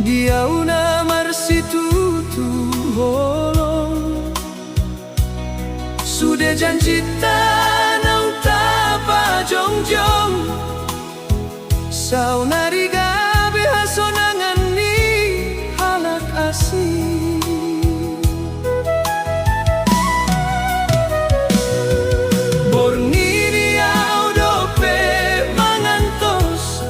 Dia una marsitutu holong sudah janji tanau tapa jongjong sau nariga behasonangan ni halak asih borni diau dope mangantos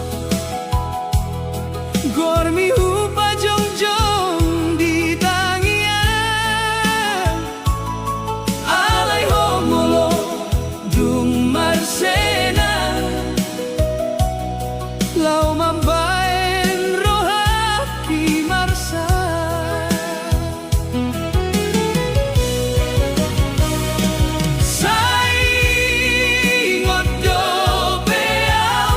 gormi hupa jongjong di tangian alai homolo dung marsena lau mambaen rohaki marsa saingot dope au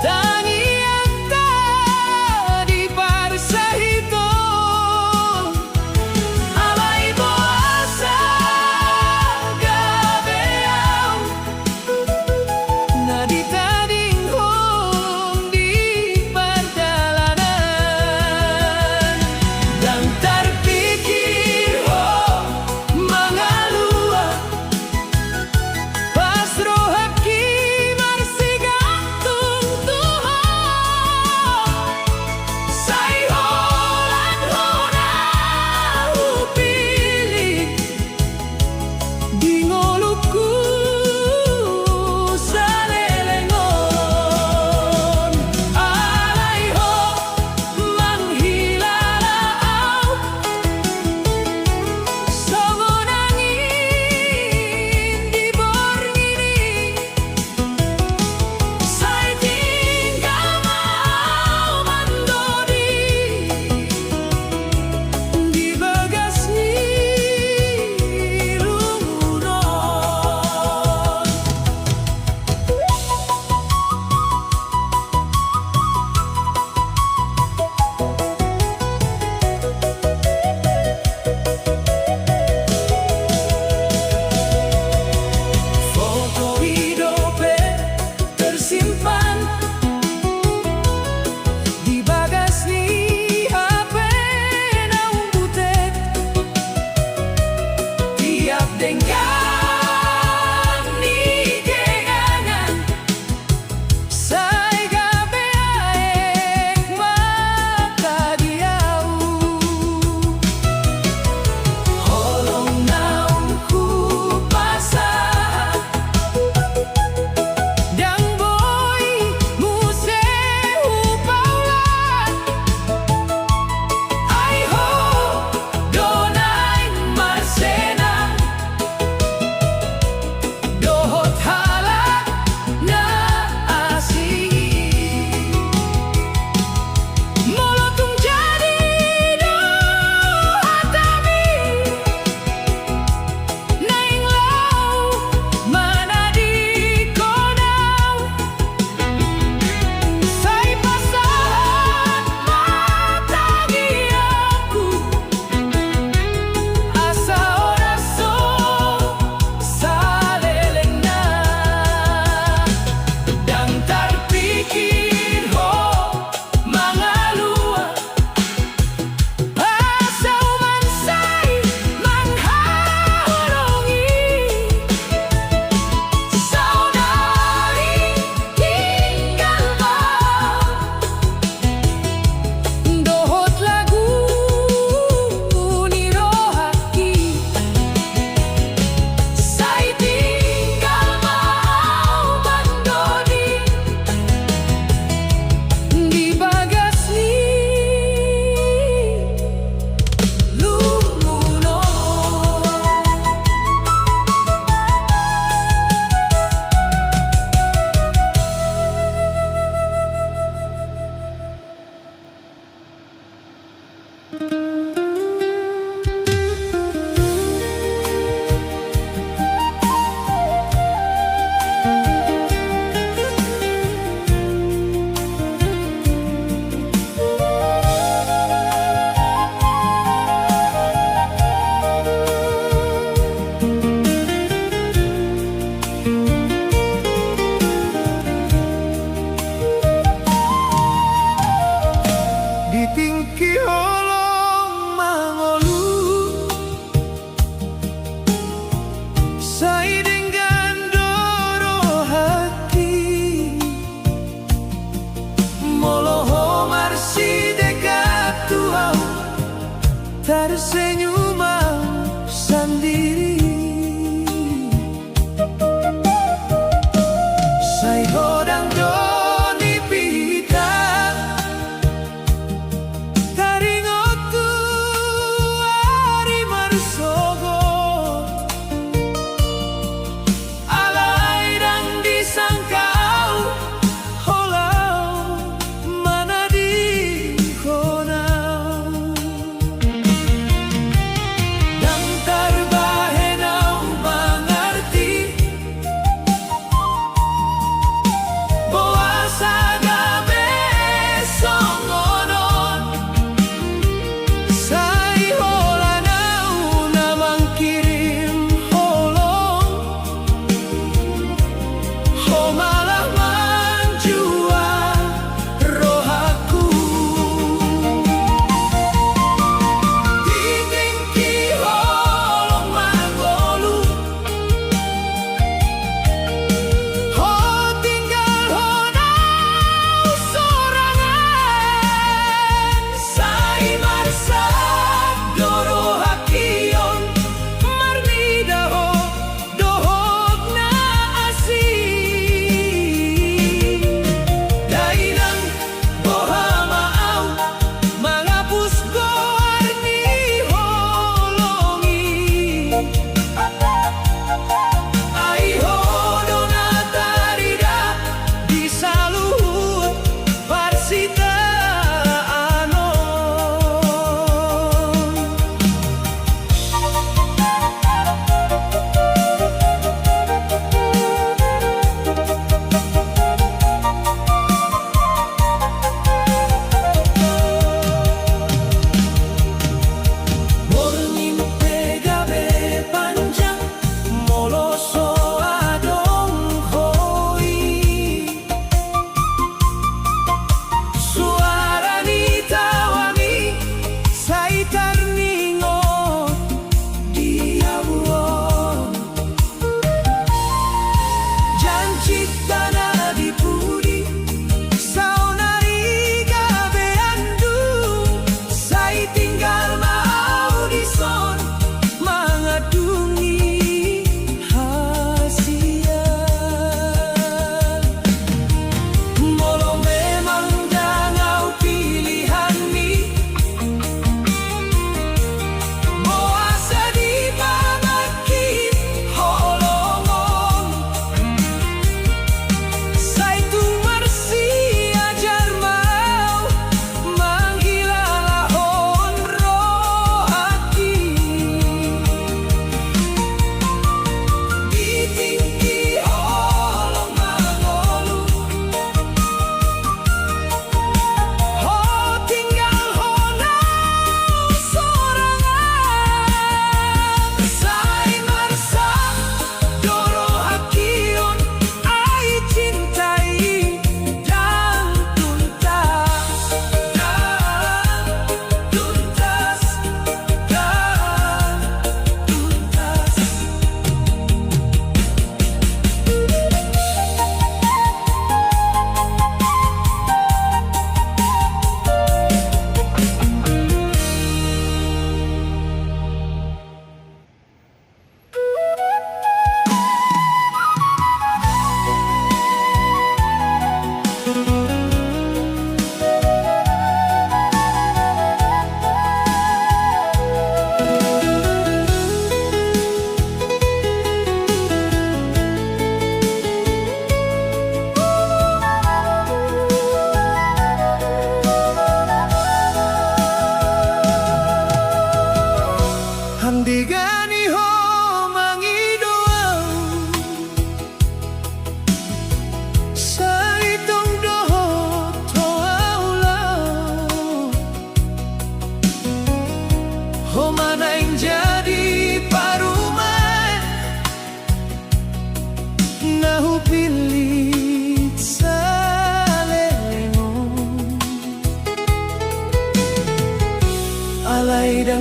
tangi akta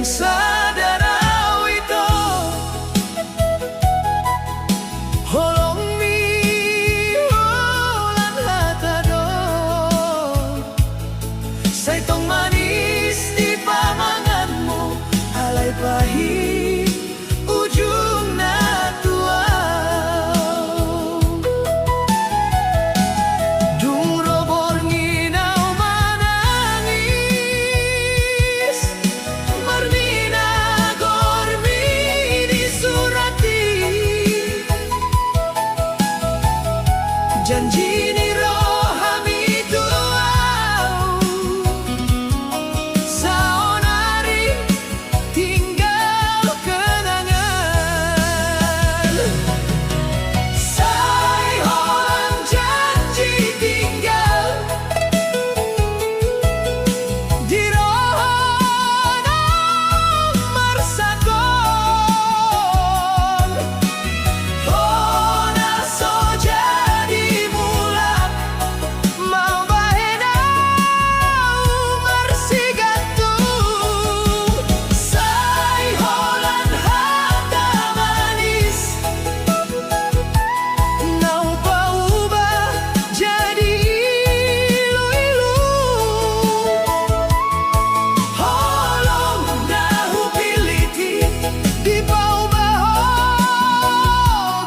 sadarau ito holong mi ulan hatado sa itong manis di pamanganmu alay pahit ujung na tuaw dung robor nginaw manangis marmina gormi di surati janji ni rohami tuaw sa onari tinggal kenangan say holang janji tinggal di rohana marsakon hona so jadi mulak mau bahenau marsigantung say holan hata manis nau paubah jadi ilu-ilu holong nahu piliti di paubah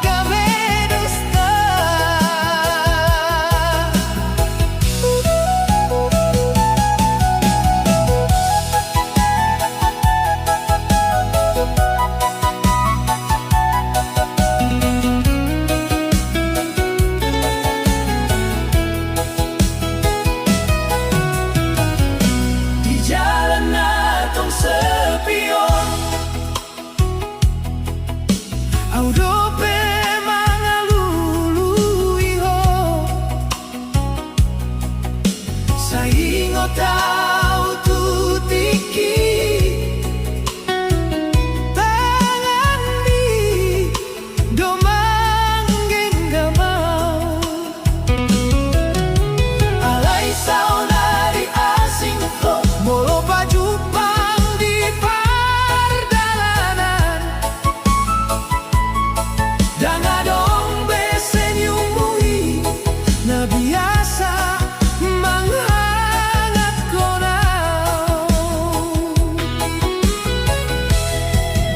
gabe dusta di jalan natong sepion audope mangaluluiho sa ingot tau tutiki tangan di domanggeng gamau alay saunari asing ko molo pajupang di pardalanan dangadong besenyumui na biasa manghangat ko now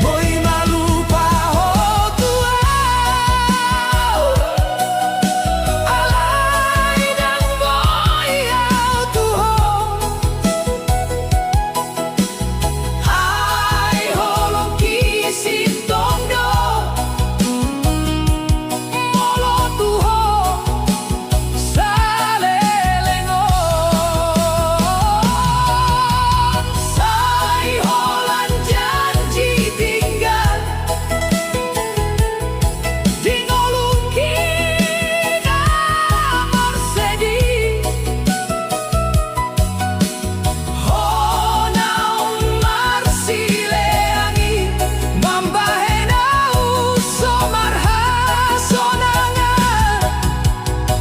boy malupa ho tuaw alay ng boyaw tuhong ay holong kisintong do molo tuho sa lelengon say holan janji tinggal di ngolong kita marsedi honaw marsileangi mambahenau somarha sonangan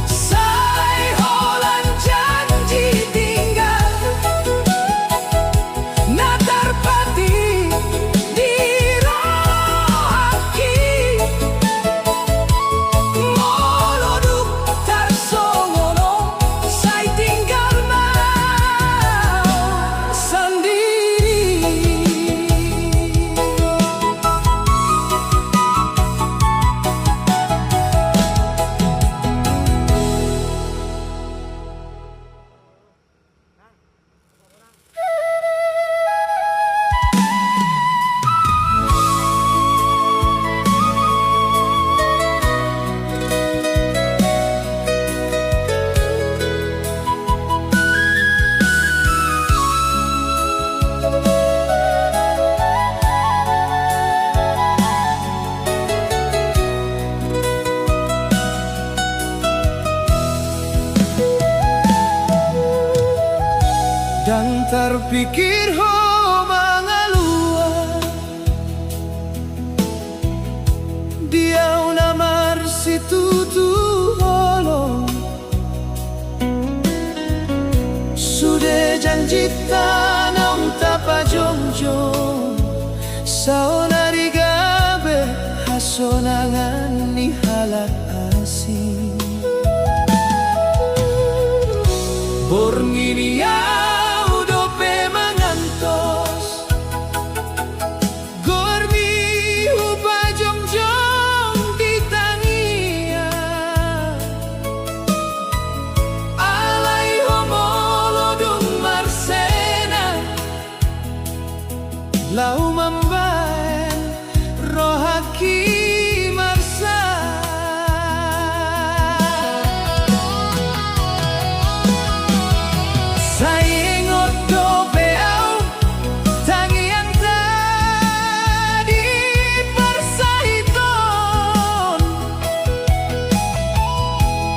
say holan janji tinggal natarpati di rohaki moloduk tarsongono say tinggal mau sendiri. Dan terpikir ho mangalua dia una marsitu tu holong sudah janji tanam tapa jongjong Saona di gabe hasonangan ni halat asing Borngini au dope mangantos Gormi upa jong-jong di tangia Alay homolo dung marsena Lau mambaen rohaki marsa Saingot dope au tangian tadi persahiton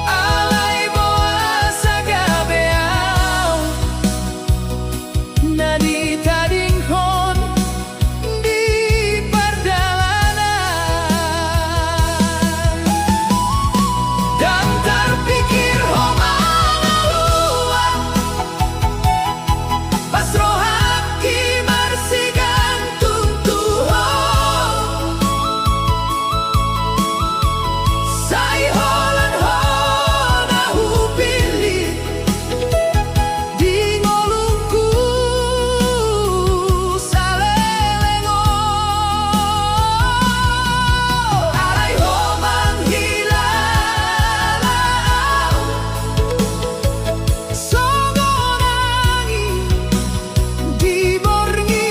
Alay boa sagabe au nadi tading hon di perjalanan dan terpikir homaluan pas rohaki marsigan tuntuhon sai holan hona hupili di ngolungku salelengo alay homang hilalau songonangi di borngi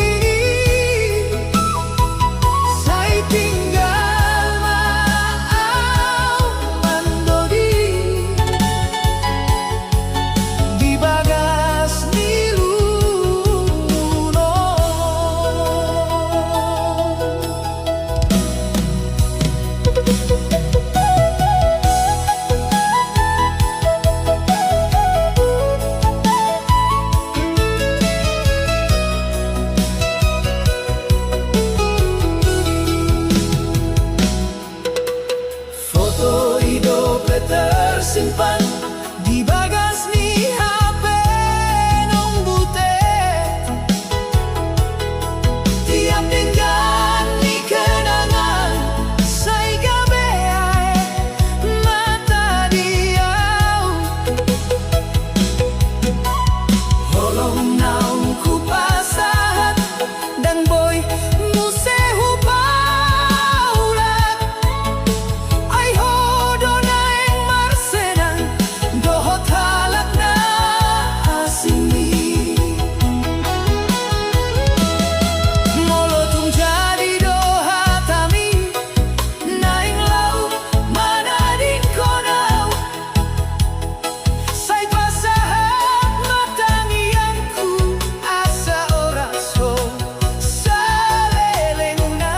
sai tinggal maau mandodi di bagas niluno Foto hidup tersimpan di bagas ni HP nong butet Tiap tinggal ni kenangan sai gabe ae mata diau Holong naung ku pasahat dan boy musehu paulat Ay hodo na eng marsenang dohot halak na asimi Molotung jadi dohatami naing lau manadin konau Sai pasahat matangianku asa oraso salelengna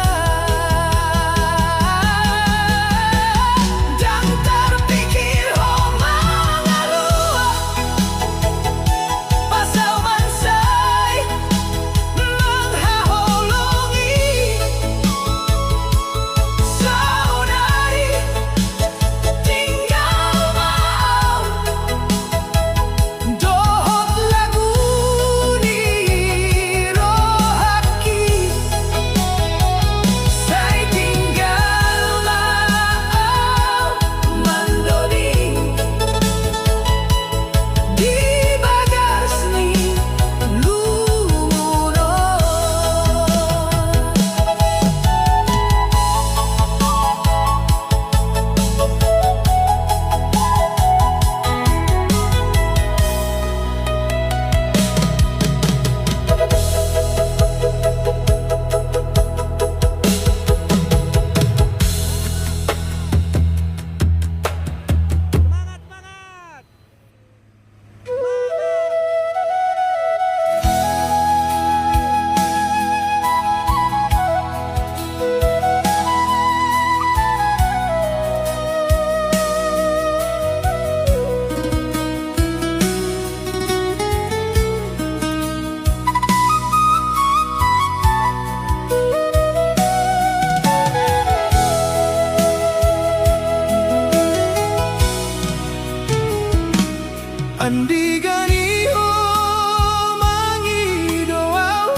Dan terpikir homangalua pasau mansai menghaholongi saudari tinggal mau dohot lagu ni rohaki sai tinggal mau mandoding di bagas ni luno Andigani ho mangi doau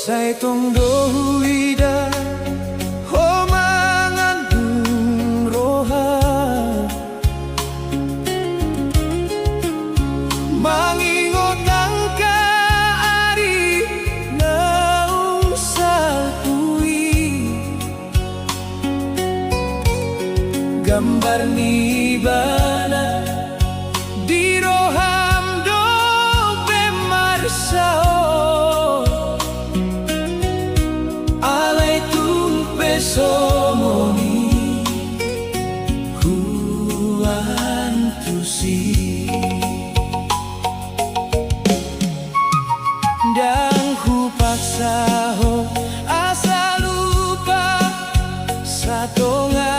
Sai tong dohuida ho mangandung roha mangingot angka ari nausal kui gambar ni bana di roham do bemarsao somoni huantusi dan ku paksa ho asa lupa satonga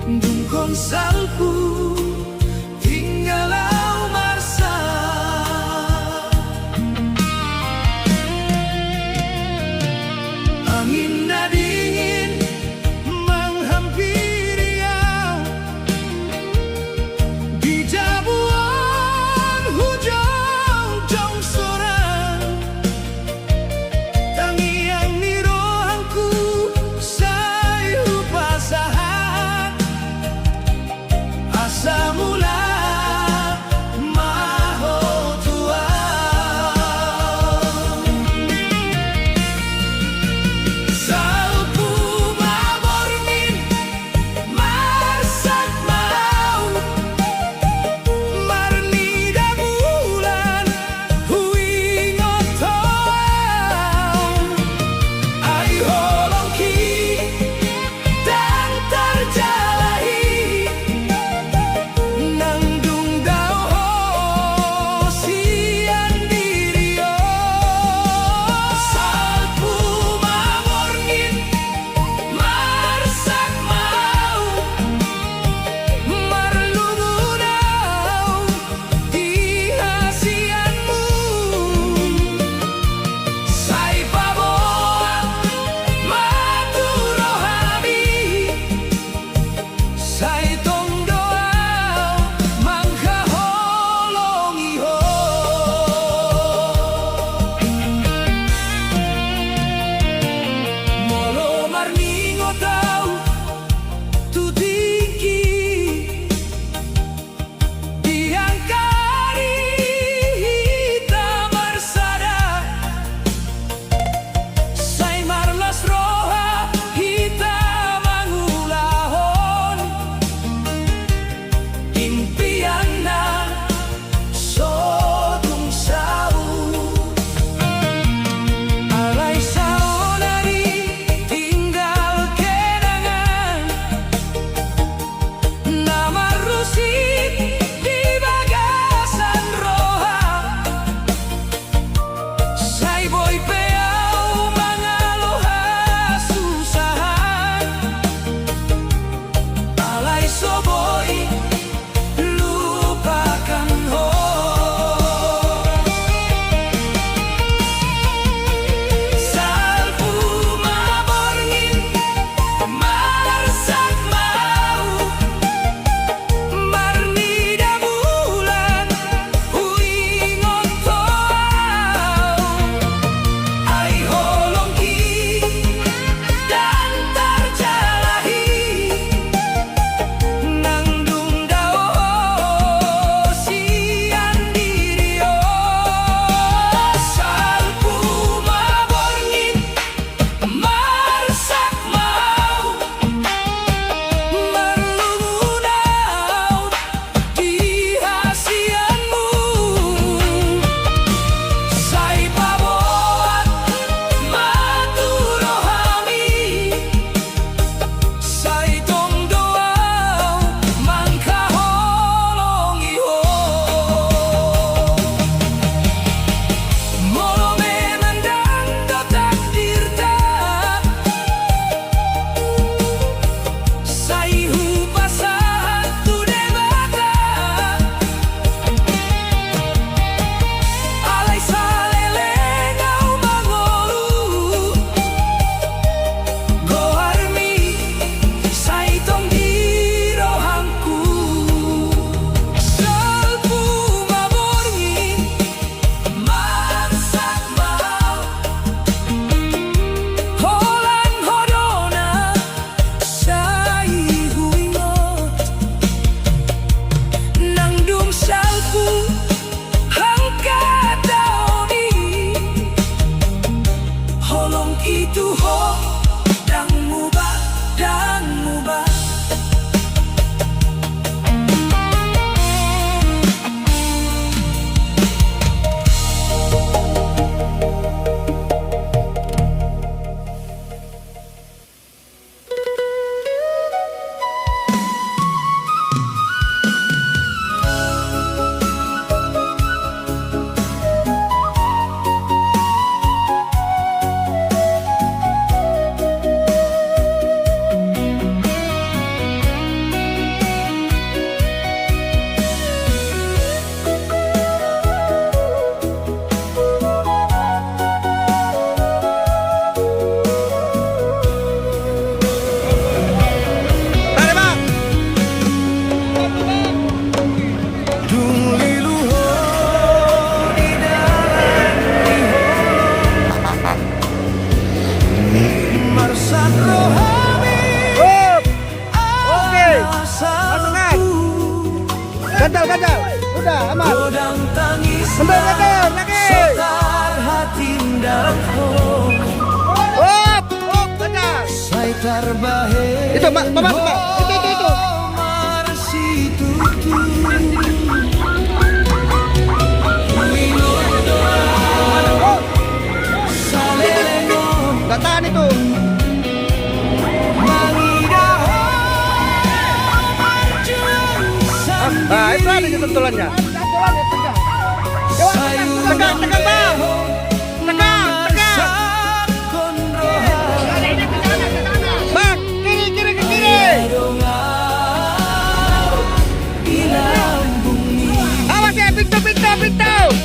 dungkon salku tinggalau marsa. Angin na dingin menghampiri au, di jabuan hujan jauh sorang, tangiang nirohanku sayu pasahan, Ganjal, ganjal. Udah, aman. Godang tangis Kendor, kendor, lagi. Sekar hati ndako Hop, hop, ganjal. Sai tarbahe Itu, Mbak, Mbak. Itu. Marsi tutu Saleleno Nggak tahan itu. Mangidaho Marjuang Nah, itu ada sentulannya. Tegang, tegang, Bang. Tegang. Bang, kiri ke kiri. Awas ya, pintu. Alhamdulillah, terus.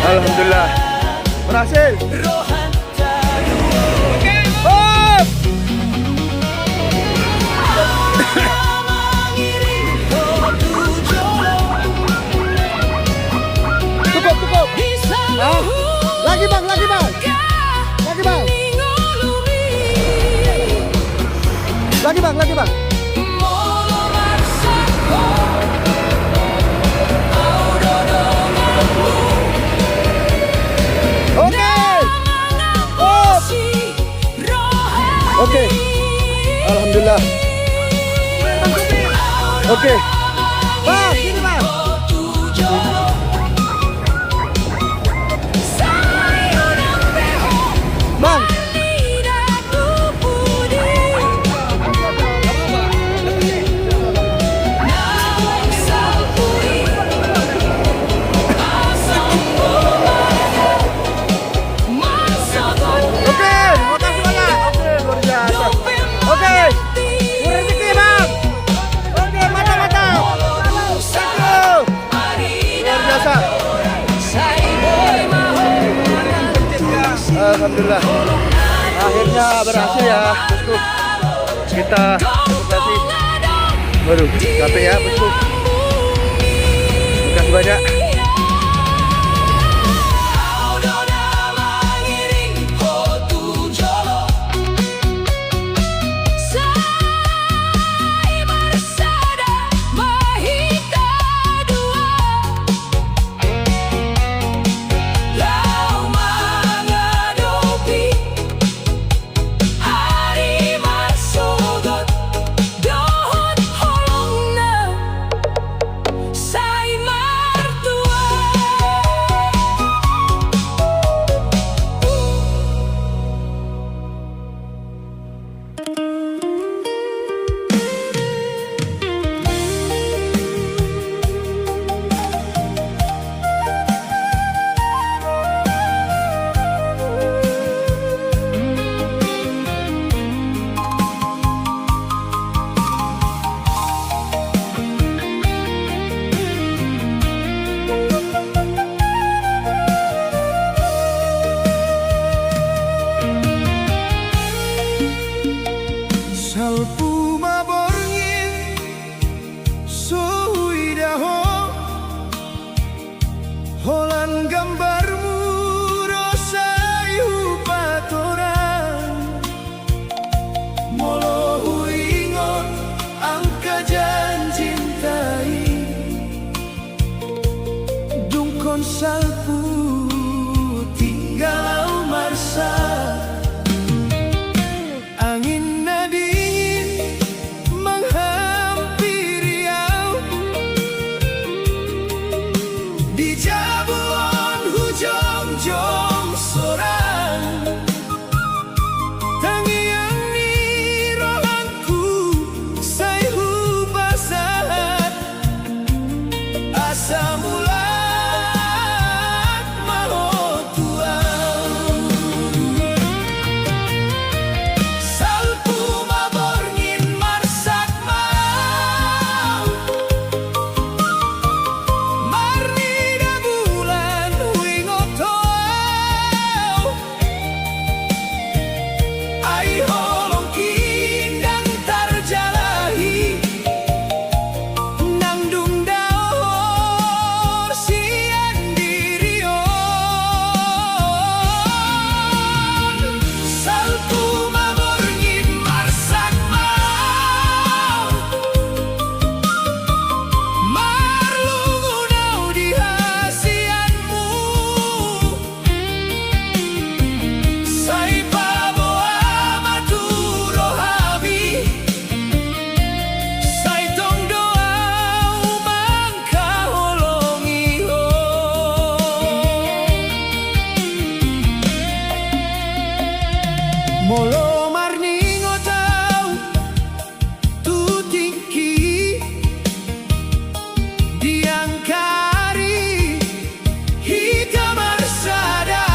Alhamdulillah berhasil. Hop. Cukup. Ah. Lagi bang. Lagi bang. Oke. Alhamdulillah. Oke. Bang, sini bang. Bang. Alhamdulillah akhirnya berhasil ya bosku, kita operasi. Waduh capek ya bosku, terima kasih banyak. Sai martu Salpu maborngin suhui daho holan gambarmu rosayu patoran molo huingon angka janjintai dungkon salpu tinggal marsa angin dingin menghampiri au di jabuan hujung-jung sorang tangiang ni rohanku sayhu basahat asa mulat maho tuau salpu maborngin marsak mau marni da bulan wingotoau ai holong kindang tarjalahi nang dung daor sian dirion salpu maborngin marsak mau marlungunau di hasianmu sai paboa maturo habi sai tong doau mangka holongi ho molo marni ngotau tu tingki diangkari hika marsada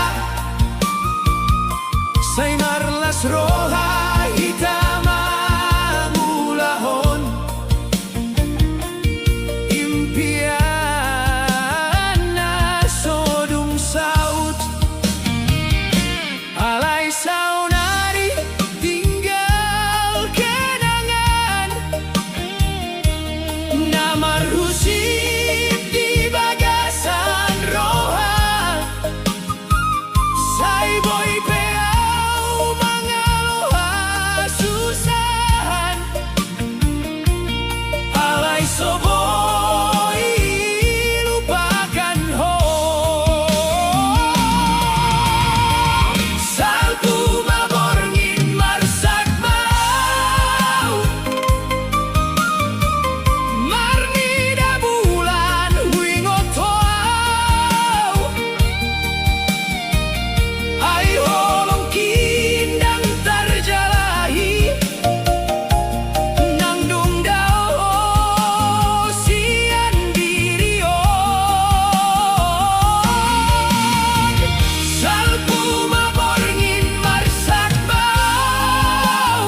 sai marlas roha hitama mulahon impian sodung saut alai saunari tinggal kenangan namar husip di bagasan roha sai boy peau mangaloha susahan alai soboi lupakan ho salpu maborngin marsak mau marni da bulan wingotoau ai holong kindang tarjalahi nang dung dao sian dirion salpu maborngin marsak mau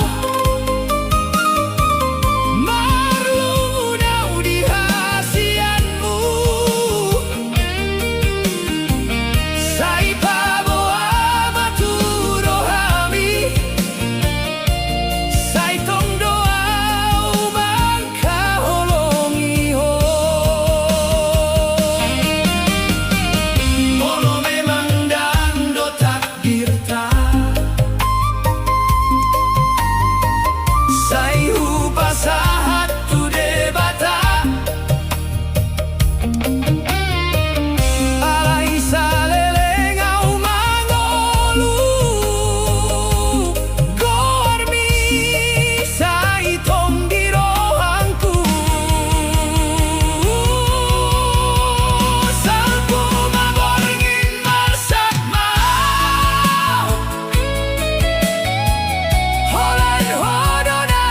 marlungunau di hasianmu sai paboa maturo hami sai tong doau mangka holongi ho molo memang dangdo takdir ta sai hupasahat tu debata alai salelengau mangolu gormi sai tong dirohangku salpu maborngin marsak mau holan hodona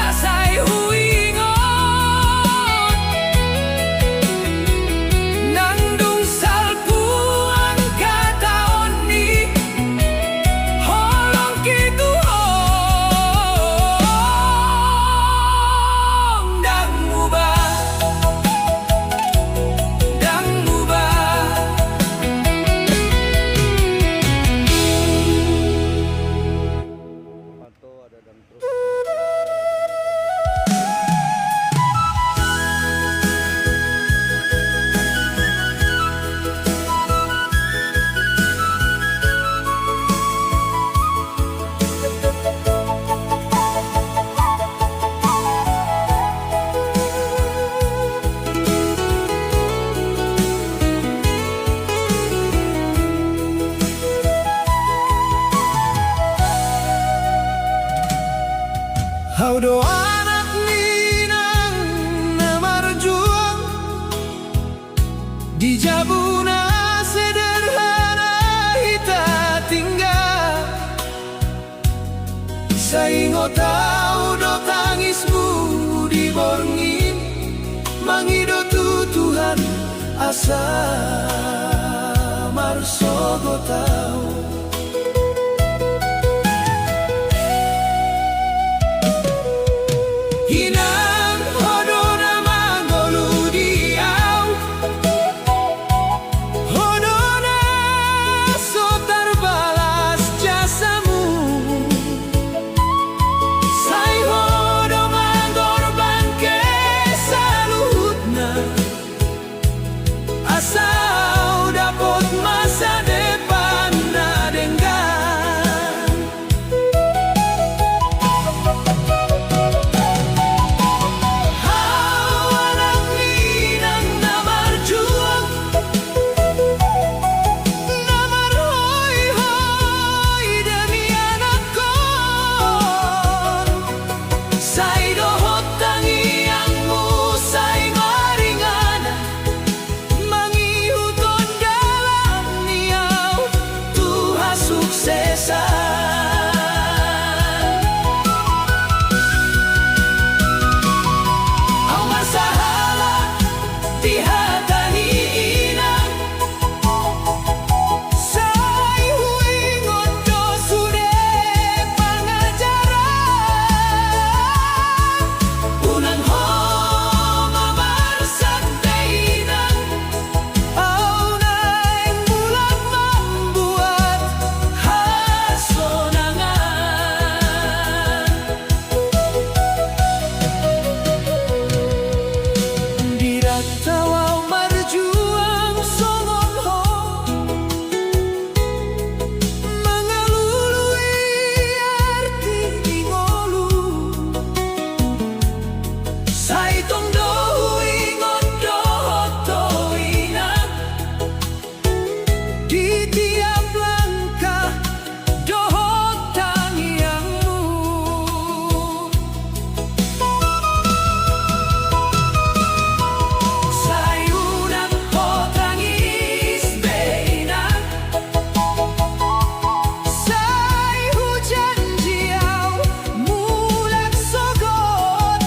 Oh anak Minang na marjuang di Jabuna sederhana hita tinggal. Saingo tahu do tangismu di borngin, mangido Tuhan asa marsogo tahu. Hinang hodona manggolu diau, hodona so terbalas jasamu. Sai hodo mangorbanke saluhutna, asal dapat masa depan nadenggan. Hau anak Minang na marjuang, na marhoi-hoi demi anak kon. Sai dohot tangiangmu, sai maringana, mangihuton dalam niau Tuhan suksesan. Au masalah di hatani inang, sai huingon do sude pangajaran. Unang ho mamarsak inang, au naing bulan membuat hasonangan. Diratawau marjuang songon ho, mengalului arti ingolu. Sai tong dohu ingon dohoto inang, di tiap langkah dohot tangiangmu. Sai unang ho tangis beinang, sai hujan jiau mulak sogot.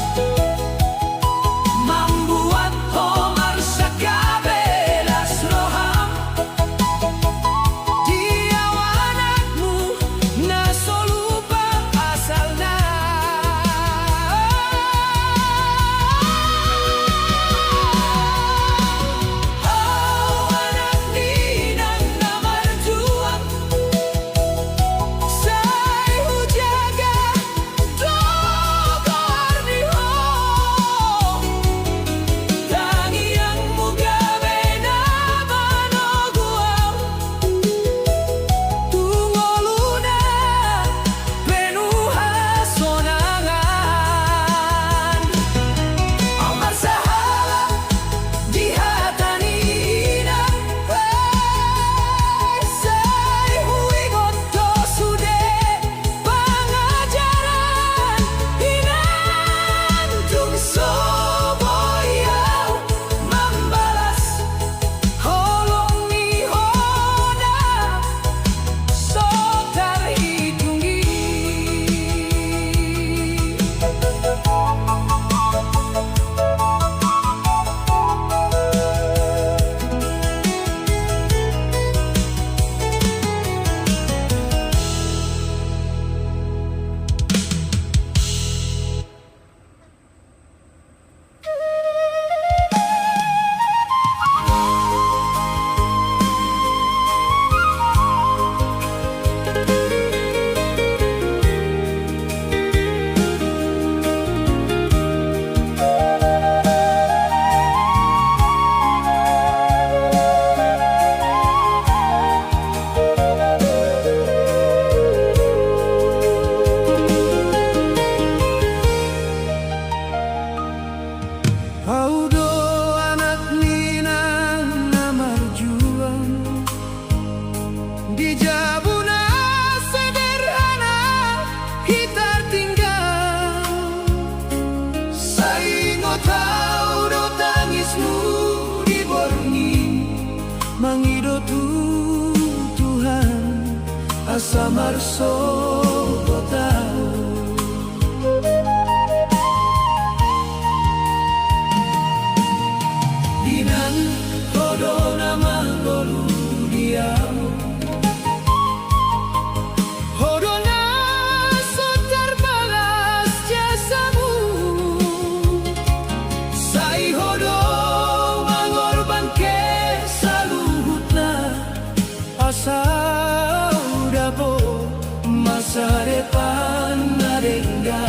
tahu do tangismu diborngin mangido Tuhan asa marso do tahu dinan todo nama golu diam hodona sotar balas jasamu sai hodo mangorban ke saluhutna asa udabo masa depan narengga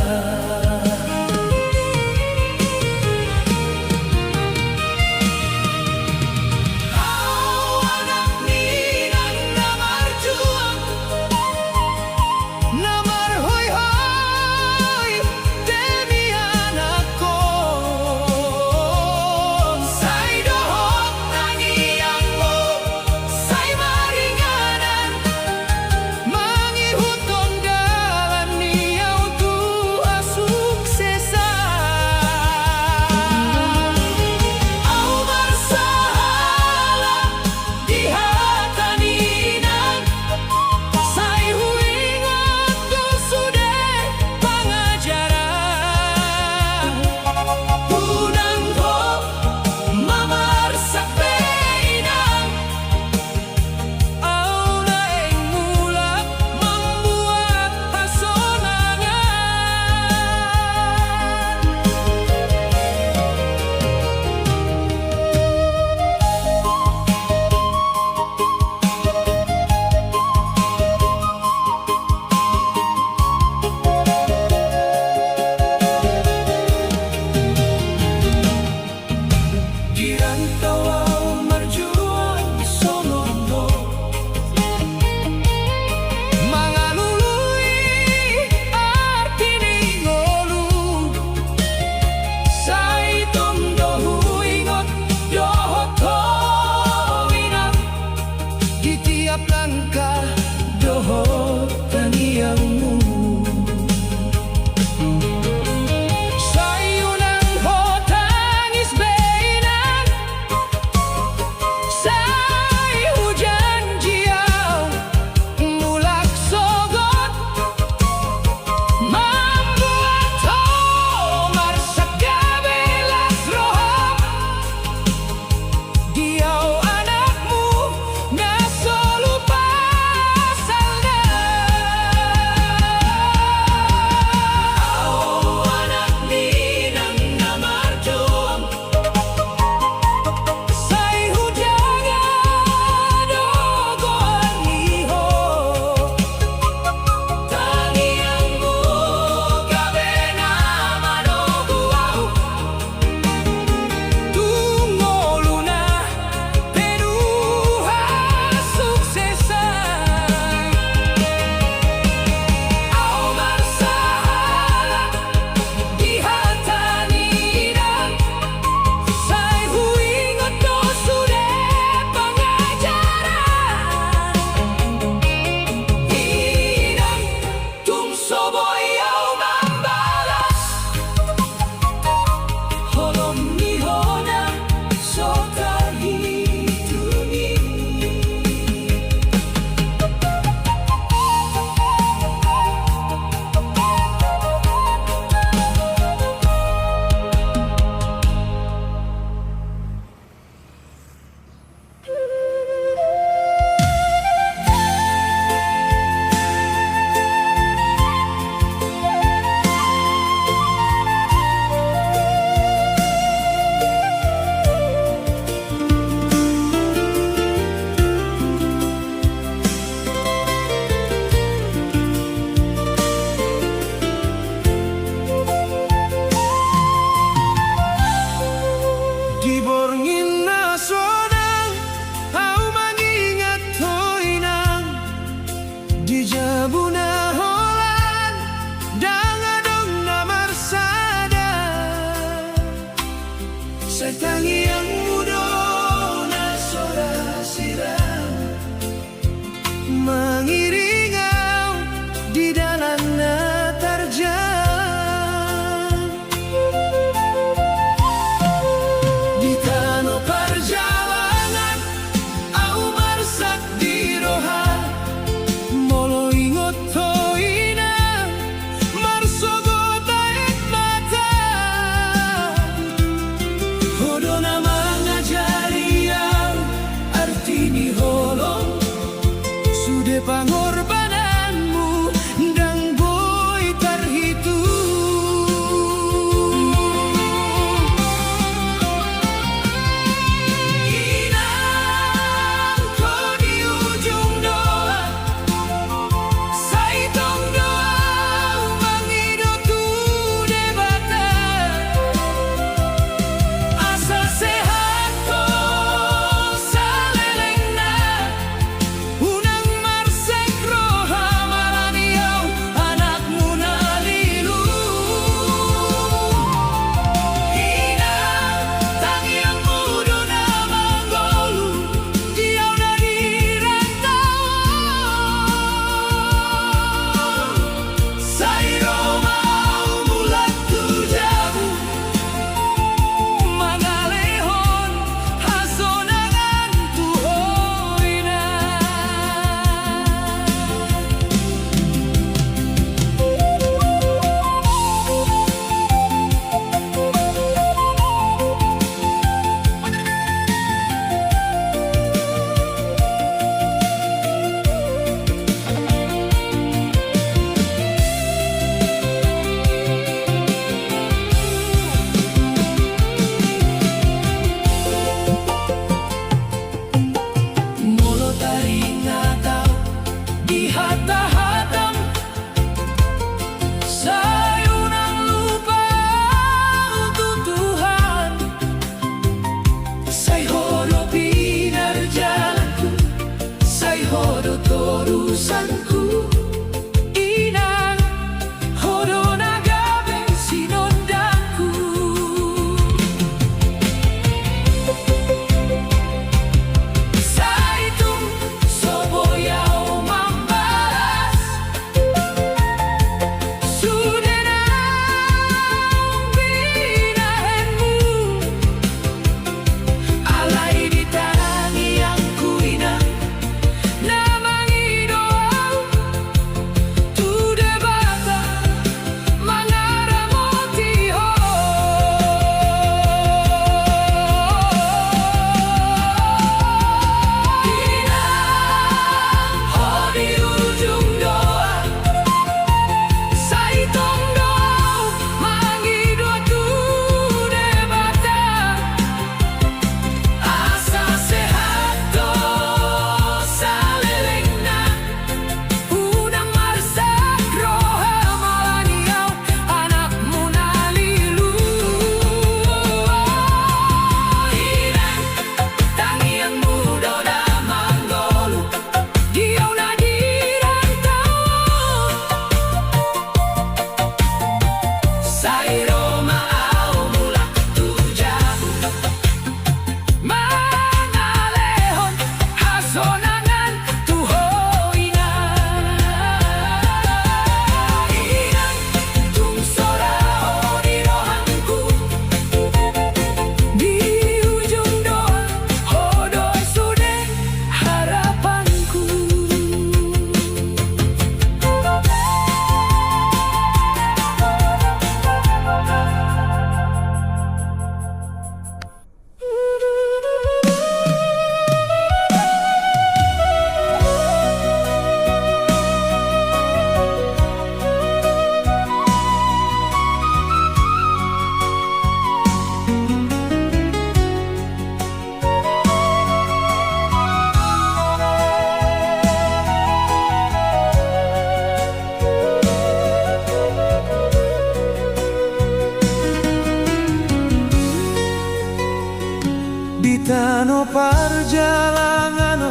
no perjalanan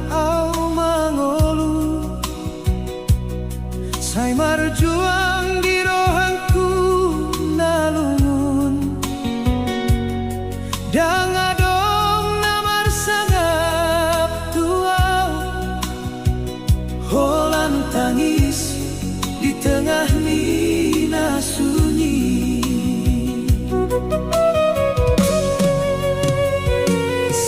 au mangolu, sai marjuang di rohanku nalungun, dang adong namar sangap tuau, holan tangis di tengah nina sunyi.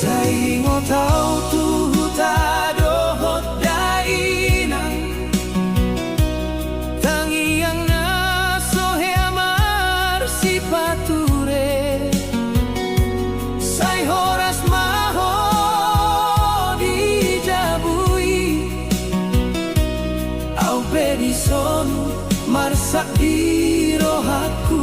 Sai ngotau tu huta dohot dainang, tangiang na sohe amar si pature, sai horas maho dijabui, au pedison marsak di rohaku.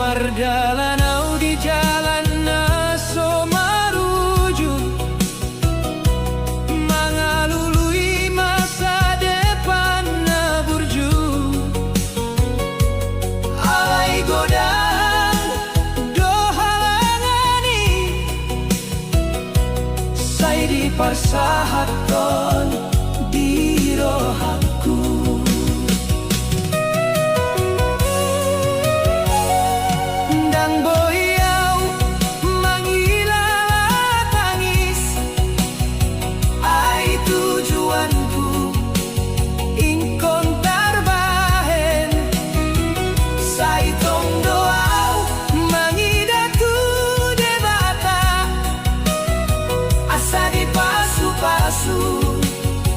Mardalanau di jalan naso maruju, mangalului masa depan na burju, alai godaan do halangani, sai di parsahaton di rohaku.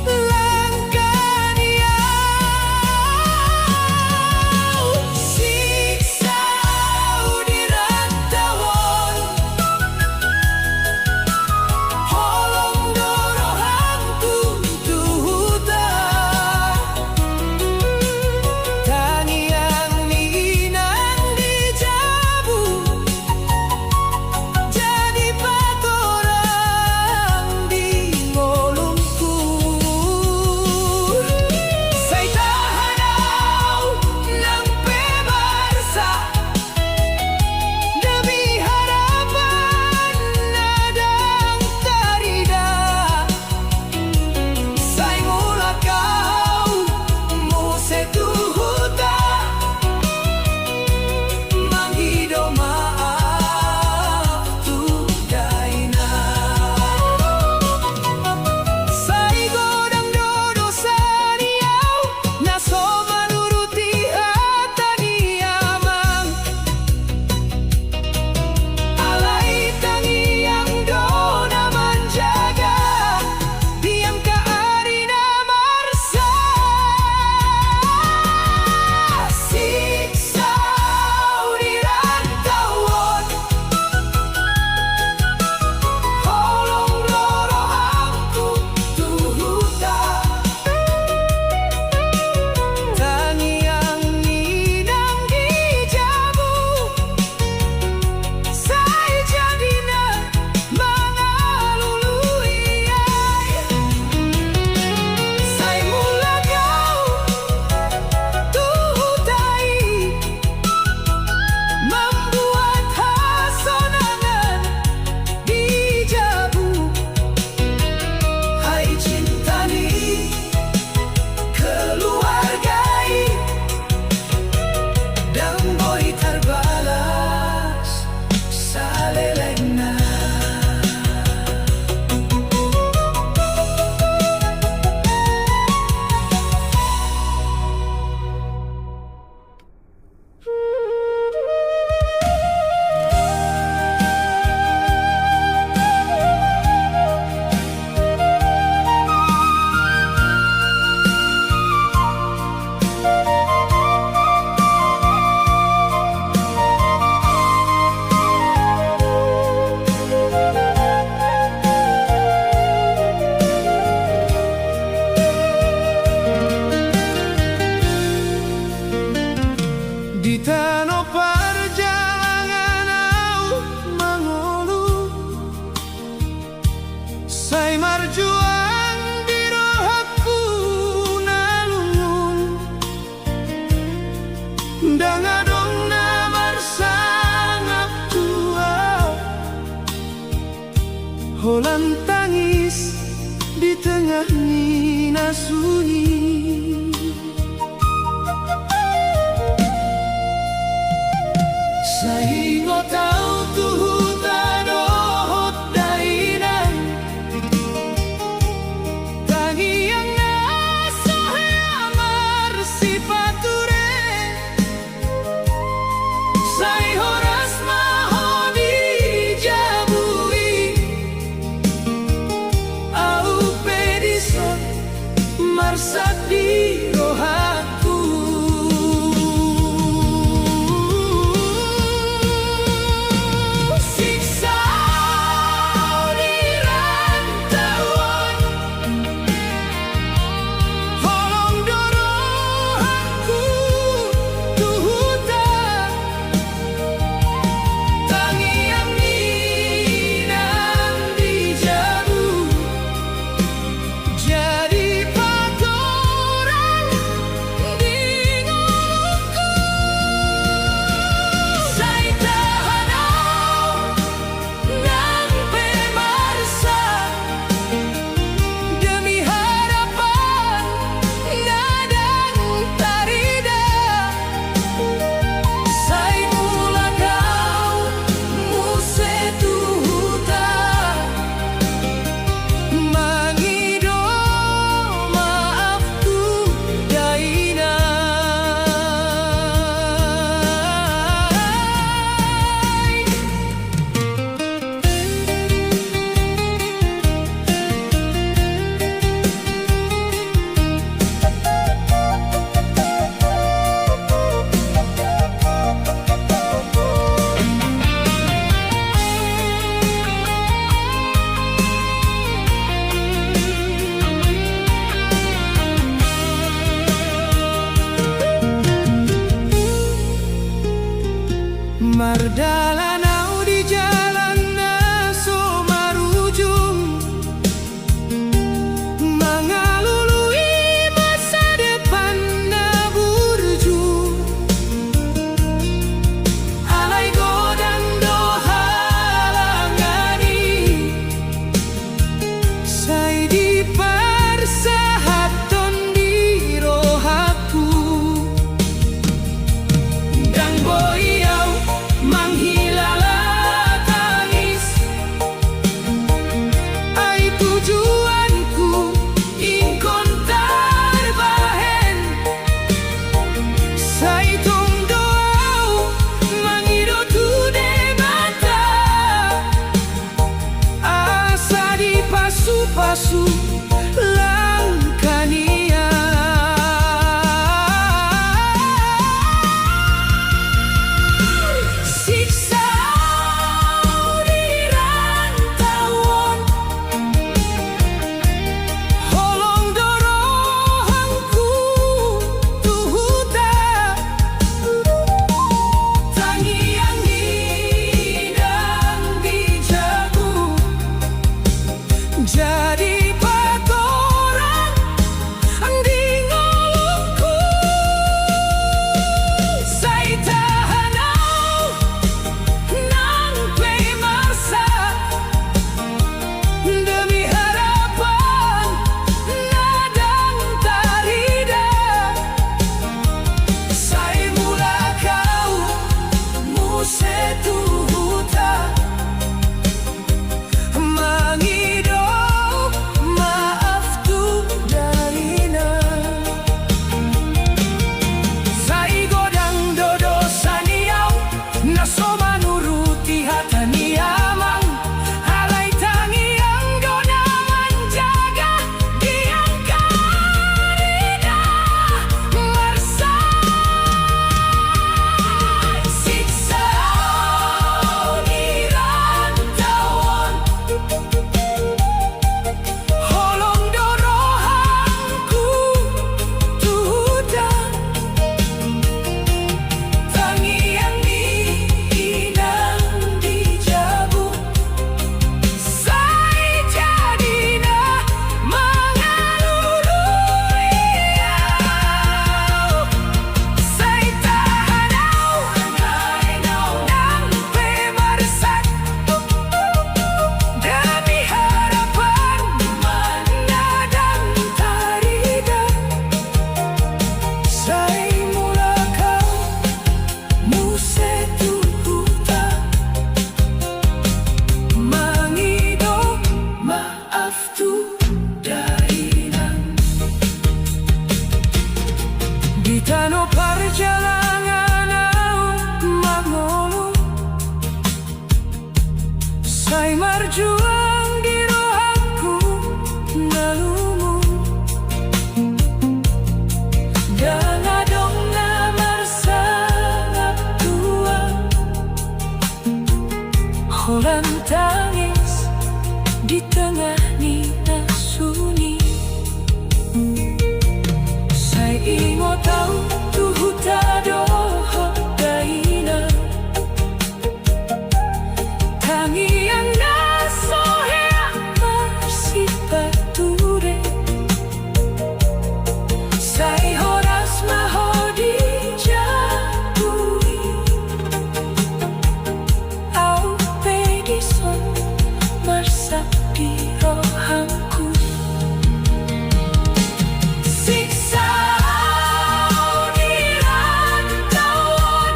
Langkah Say marjuang di rohaku nalungun dangadong na marsangap tua holan tangis di tengah nina sunyi. Sahingo tau tuhutan ohot dainan tangi yang ngasohe amar sipature say horas mahoni jabui au pedison marsak di rohaku. Siksa di rantauan holong dorohanku tuhuta tangi yang minang dijabu jadi patoran di ngolongku. Say tahanau nang pemarsa demi harapan ngadang tarida. Say mula kau muse tuhuta mangido maafku daina. Mardalanau di jalan naso marujung mengalului masa depan na burju alai godang do halangani say di persahaton di rohaku dang boyau manghilala tangis ai tujuanku ingkon tarbahen say tong doau mangido tu de mata asa di pasu-pasu langkania. Siksa di rantauan holong dorohanku tuhuta tangi yang hidang dijagu jadi patoran ni nasuni. Sai ingo tau tuhuta doho daina. Tangi yang nasohea marsipature. Sai horas mahodi jabui. Au pedison marsapi rohanku. Siksa dirantauan,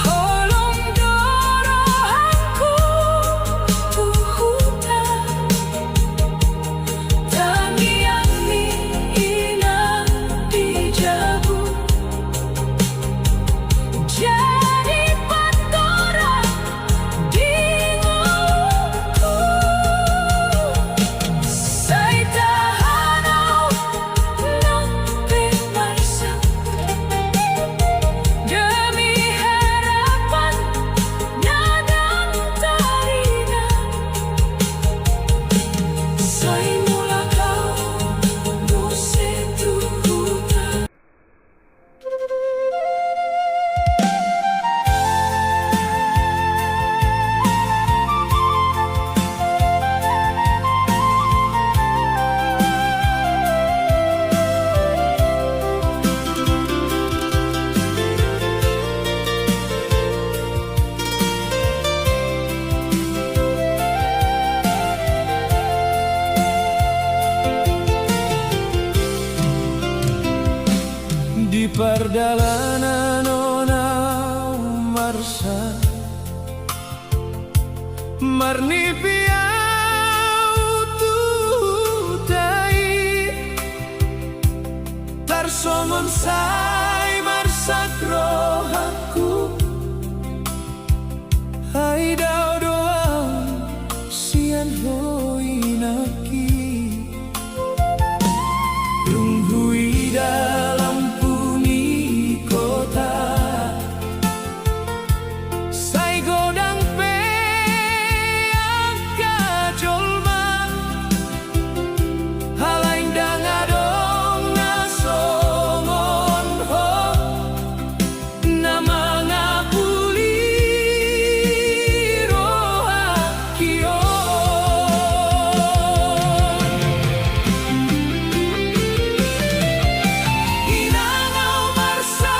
holong dorohanku tuhuta. Tangiang ni inang dijabu. Jadi patora di ngolongku. Sai tahanau nampe marsa. Demi harapan nadang tarina. Sai mula kau muse tuhuta. Di perdalanan onau marsa marni piau tutai tarsomon sai marsa rohaku. Hai dau doa sian hoinaki. Tunghui dalam puni kota. Sai godang pe angka jolma. Halain dangadong nasongon ho. Nama ngapuli rohakion. Inangau marsa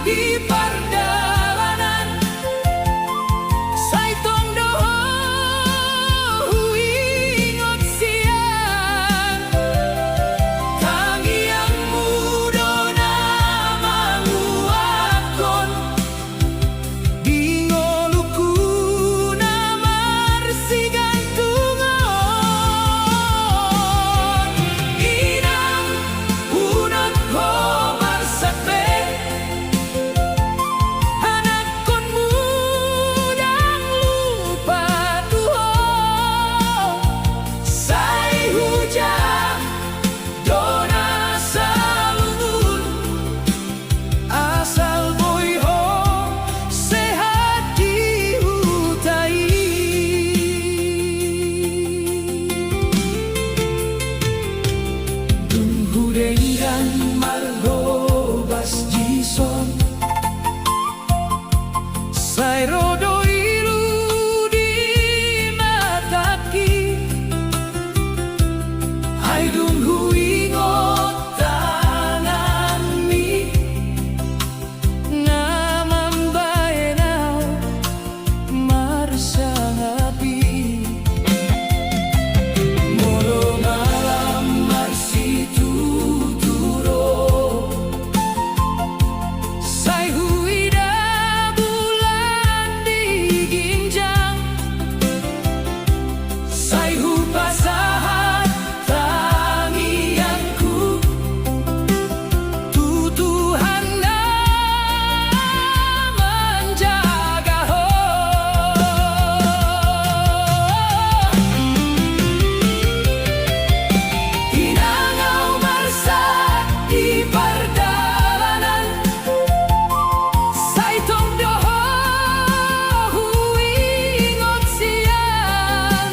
di perdalanan. Sai tong doho huingot siang. Tangiang mudo nama nguakon. Di ngoluku namar si gantungan. Inang unang ko marsape. Anak kon mudang lupa Tuhan. Sai hujan dona salun. Asal boy ho sehat dihutai. Tunggu dengan margobas jison. Sai rodo ilu di mataki. Hai dunghu ingot tangan mi. Ngamam baenau marsa ngapi. Molo malam marsi tuturo. Sai huida bulan di ginjang. Sai hupasahat tangianku. Tutuhan na menjaga ho. Inangau marsa di perdalanan. Sai tong doho huingot siang.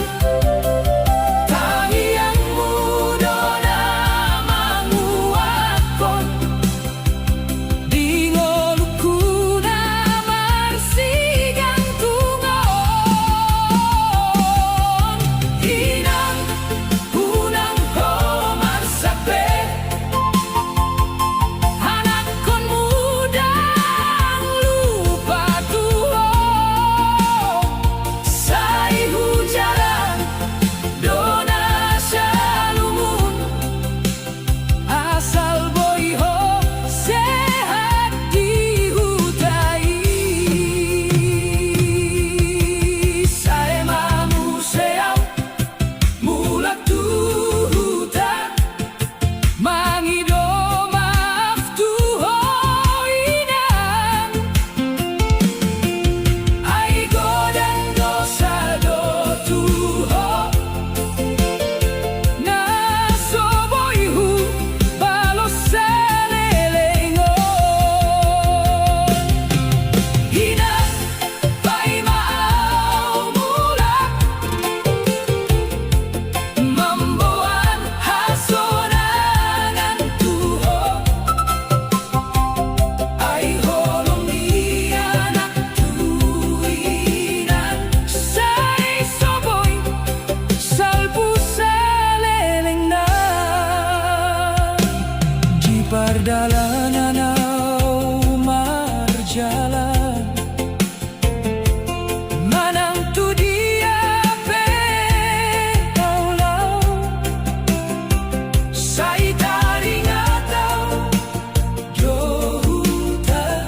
Perjalanan marjalan Manang tu dia peulau Sai taring atau Johuta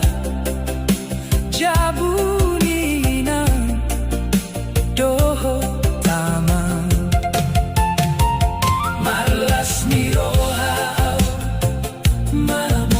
Jabunina Doho tamang Malas ni roha Mama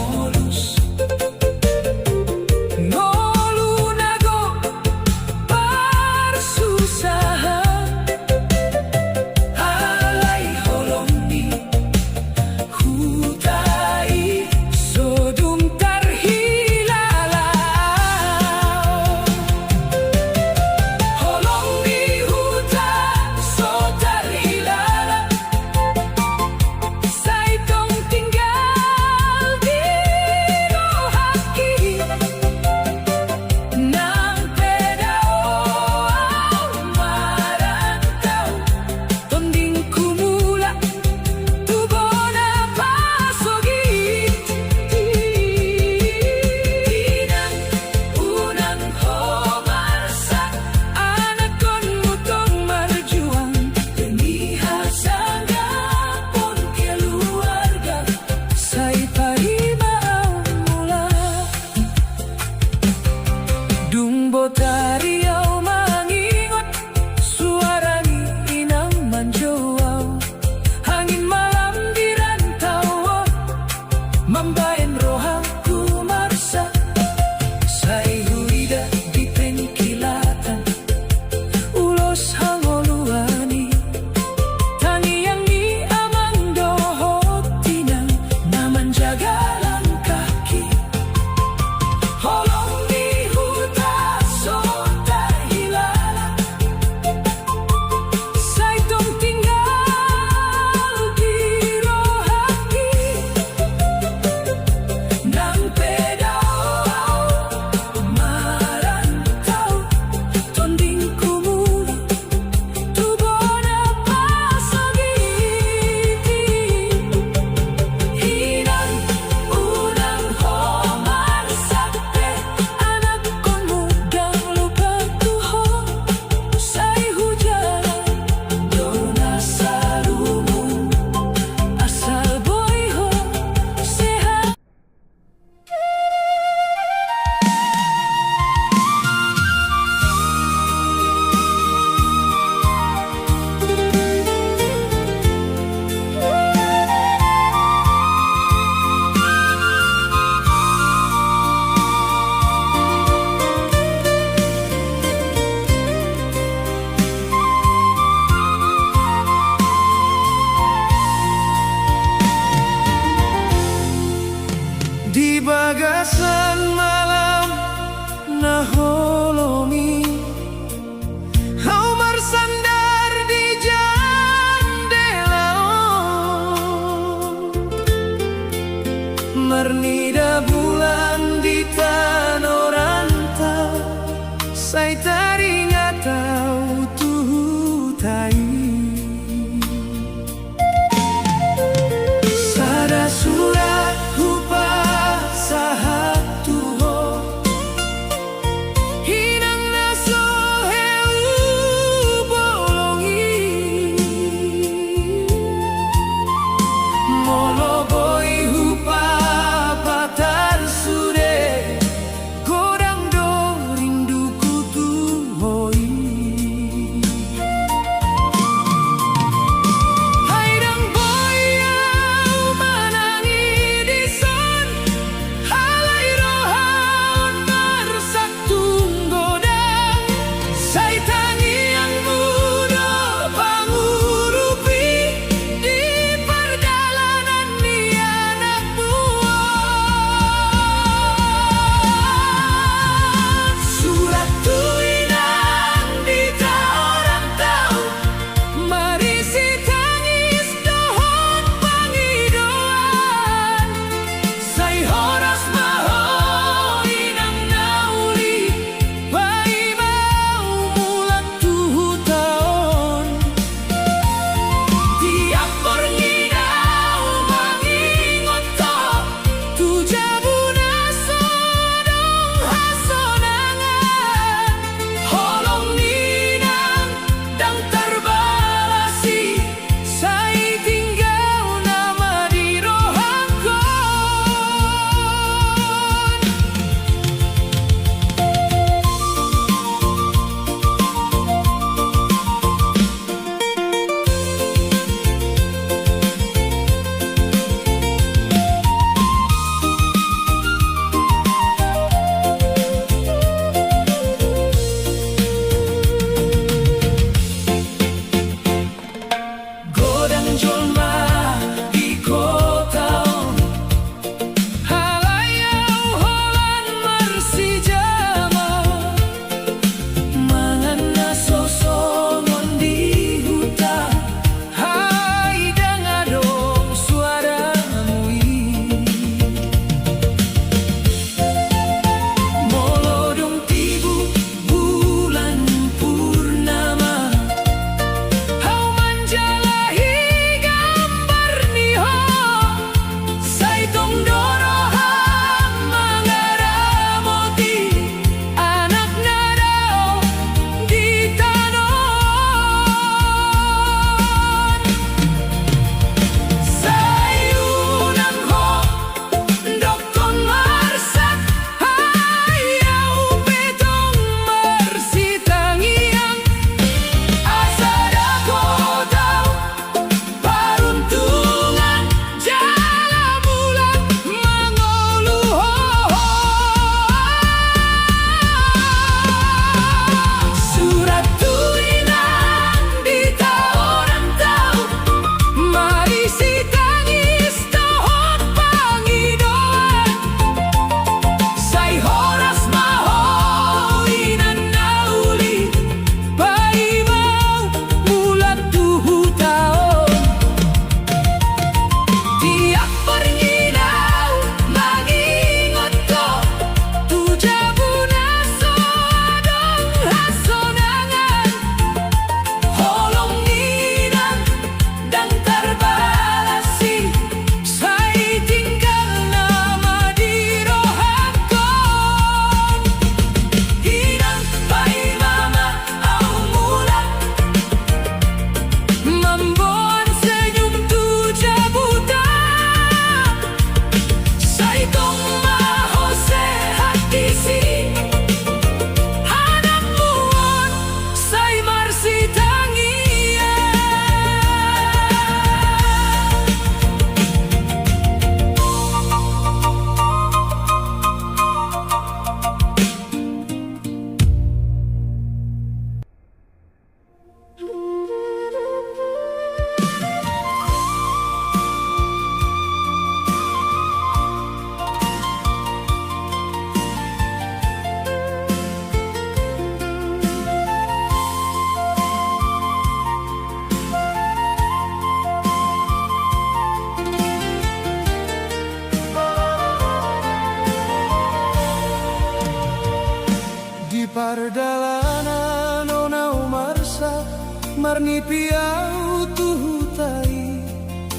Wangi piau tuhutai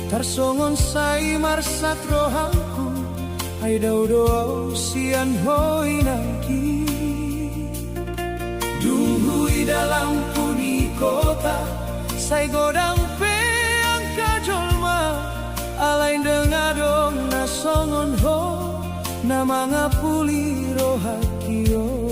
tarsongon sai marsat rohangku ai daudo sian hoi nangki Dunghui dalam puni kota sai godang pe angka jolma alain dengadong nasongon ho nama ngapuli rohakio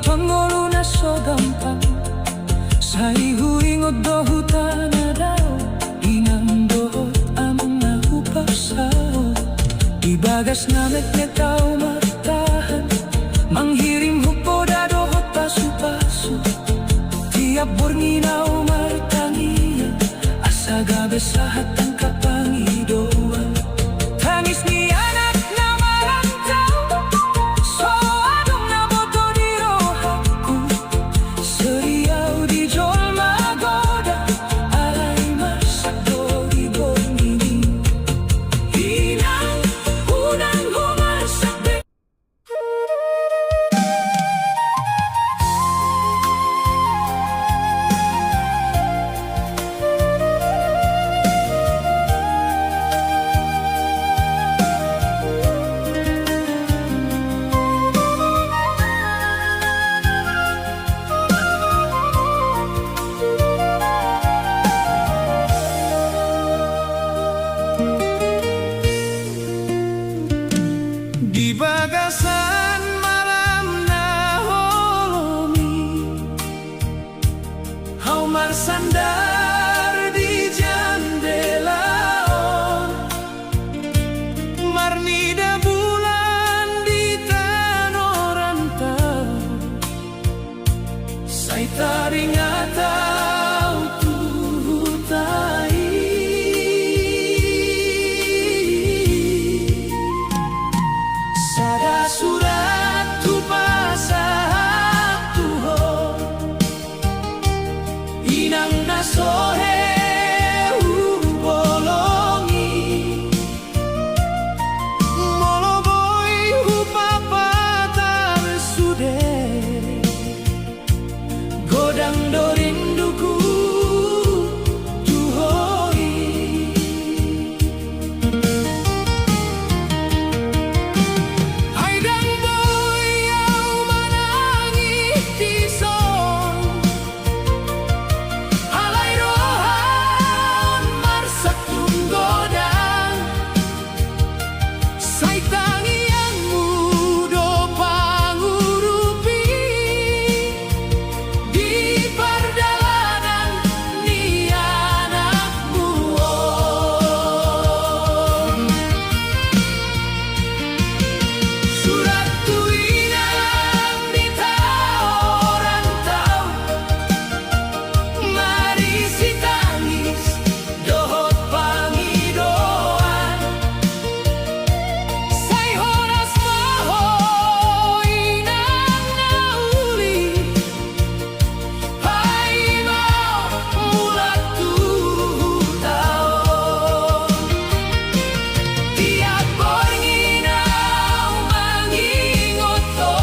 tongolo na so gampang sa ihuingot do hutana daw inang dohot amang nahupasaw ibagas na metnetaw martahan manghirim hupo da dohot pasu-pasu tiap bornginaw martangiya asa gabe sa hatang kapangidoan tangis ni anak na marantau so adong na boto di rohaku seriau di jol magoda alay masak do di borngini inang unang humasak de di bagasan malam na holomi hau marsandar di jandelaon marnida bulan di tanorantau say taringatau tuhutai sada surat tu pasah tuho inang nasohe bolongi moloboy hupapatar sude godang dorinduku tuhoi Haidang boy au manangis di son Halai rohan marsak tunggodang Say tangianmu do pangurupi Di pardalanan ni anakmu Surat tu inang di taorantau Mari si tangis dohot pangidoan Say horas maho inang nauli Pai mau mulat tuhutaon Tiap bornginaw mangingoto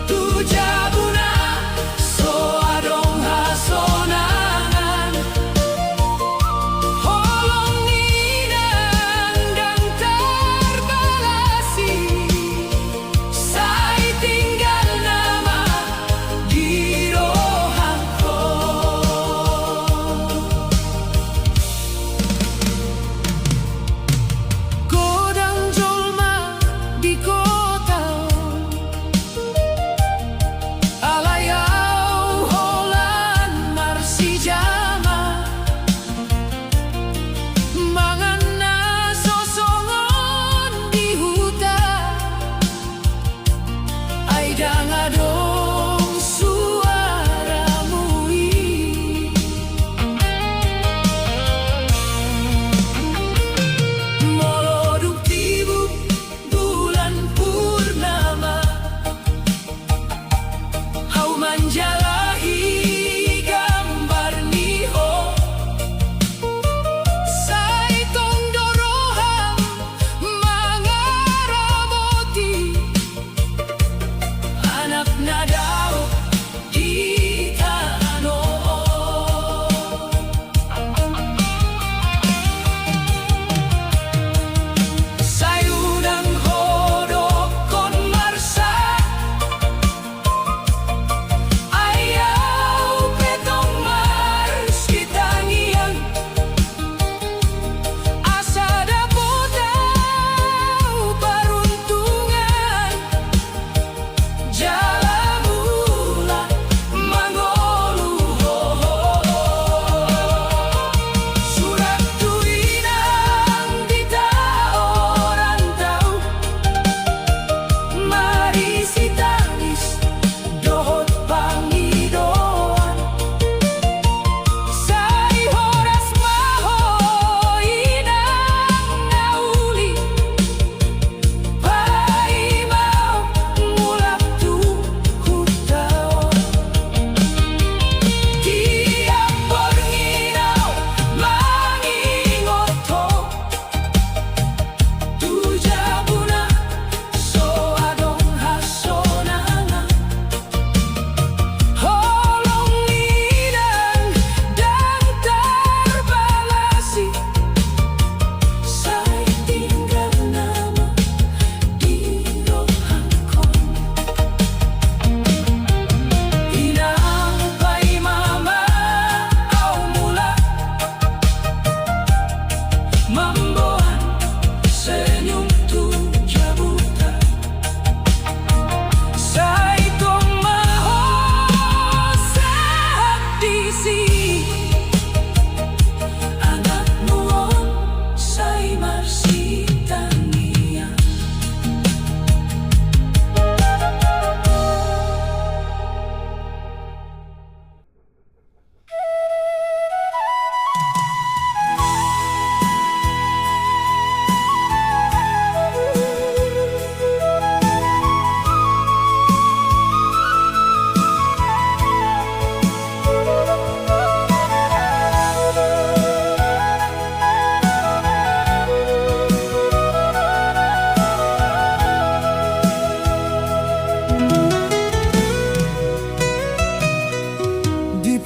Tujabuna so adong hasonangan Holong inang dan terbalasi Say tinggal nama di rohangko Godang jolma di kota Alayau holan marsijama Mangan na sosongon di hutan Ay dangadong suaramu Moloduk tibuk bulan purnama Hau manjalahi gambar niho Say tong doroham mangaramoti Anak na daw di tanoon Say unang hodok kon marsa Ay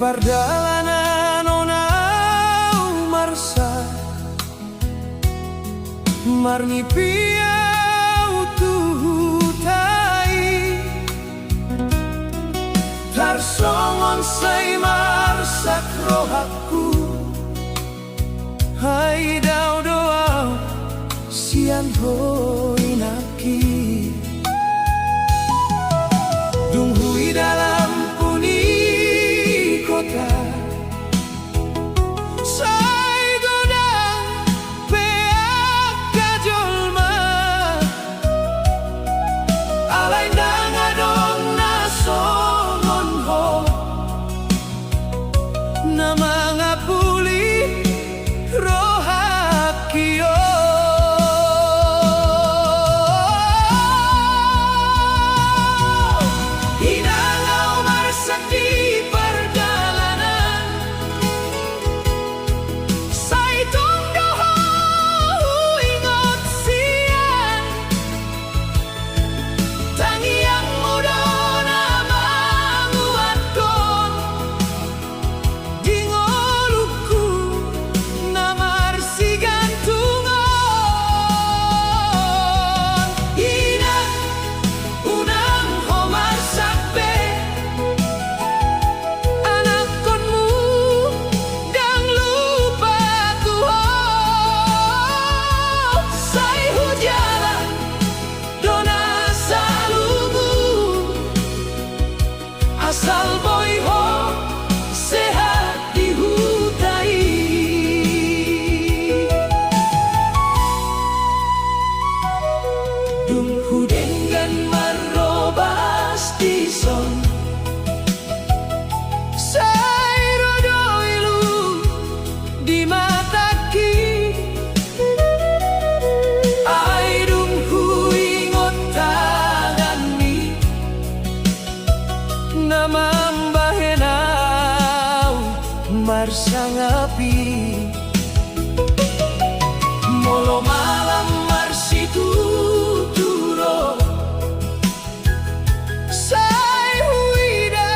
pardalanan onau marsa marni piau tuhutai tarsongon say marsak rohaku hai dau doa sian hoi naki dunghui dalam puni kota say godang peak kajolma alay nangadong nasongon ho na mga puli rohakio hinangaw marsak di pardalanan say tungdoho ingot siyan tangiang muda na manguaton dingoluku na marsigantungon ina unang homarsakbe anak konmu dang lupa Tuhan say hujalan dona salumu asal boy ho sehat di hutai dung hudengan marrobas di son say rodoilu di mataki ay dung huingot tangan mi na mambahenaw marsangapi molo malam marsituturo say huida